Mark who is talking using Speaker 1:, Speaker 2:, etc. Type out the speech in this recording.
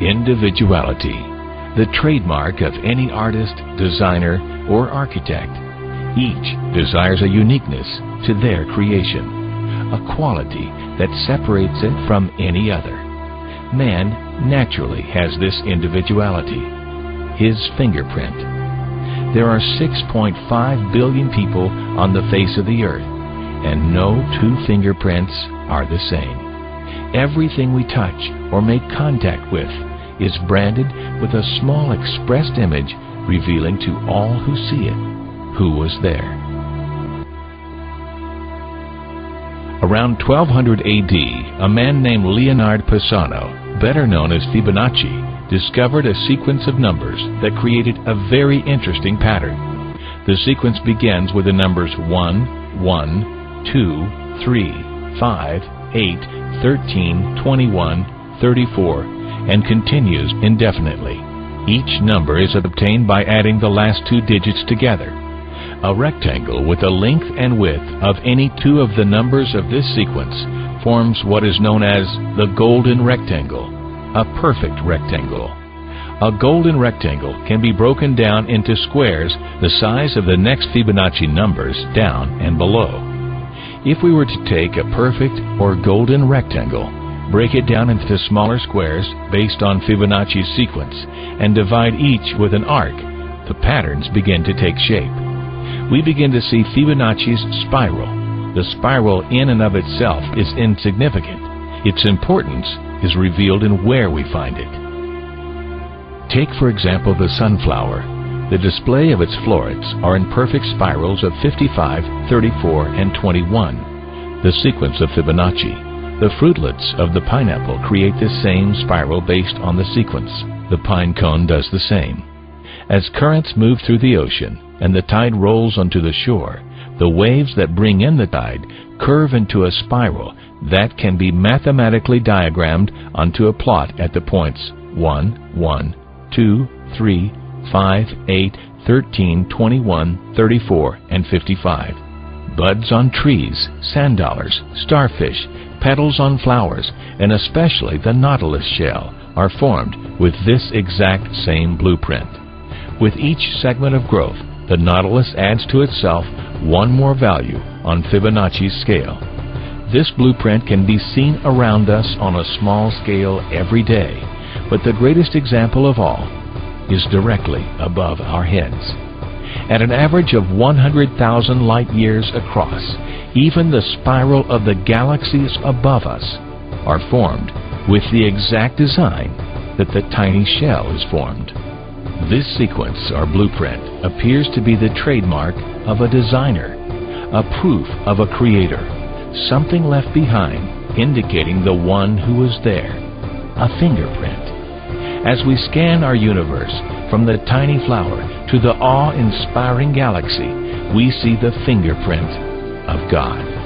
Speaker 1: Individuality, the trademark of any artist, designer, or architect. Each desires a uniqueness to their creation, a quality that separates it from any other. Man naturally has this individuality, his fingerprint. There are 6.5 billion people on the face of the earth, and no two fingerprints are the same. Everything we touch or make contact with is branded with a small expressed image revealing to all who see it who was there. Around 1200 AD, a man named Leonardo Pisano, better known as Fibonacci, discovered a sequence of numbers that created a very interesting pattern. The sequence begins with the numbers 1, 1, 2, 3, 5, 8, 13, 21, 34, and continues indefinitely. Each number is obtained by adding the last two digits together. A rectangle with a length and width of any two of the numbers of this sequence forms what is known as the golden rectangle, a perfect rectangle. A golden rectangle can be broken down into squares the size of the next Fibonacci numbers down and below. If we were to take a perfect or golden rectangle, break it down into smaller squares based on Fibonacci's sequence, and divide each with an arc, the patterns begin to take shape. We begin to see Fibonacci's spiral. The spiral in and of itself is insignificant. Its importance is revealed in where we find it. Take, for example, the sunflower. The display of its florets are in perfect spirals of 55, 34, and 21, the sequence of Fibonacci. The fruitlets of the pineapple create the same spiral based on the sequence. The pine cone does the same. As currents move through the ocean and the tide rolls onto the shore, the waves that bring in the tide curve into a spiral that can be mathematically diagrammed onto a plot at the points 1, 1, 2, 3, 5, 8, 13, 21, 34, and 55. Buds on trees, sand dollars, starfish, petals on flowers, and especially the nautilus shell are formed with this exact same blueprint. With each segment of growth, the nautilus adds to itself one more value on Fibonacci's scale. This blueprint can be seen around us on a small scale every day, but the greatest example of all is directly above our heads. At an average of 100,000 light years across, even the spiral of the galaxies above us are formed with the exact design that the tiny shell is formed. This sequence or blueprint appears to be the trademark of a designer, a proof of a creator, something left behind indicating the one who was there, a fingerprint. As we scan our universe from the tiny flower to the awe-inspiring galaxy, we see the fingerprint of God.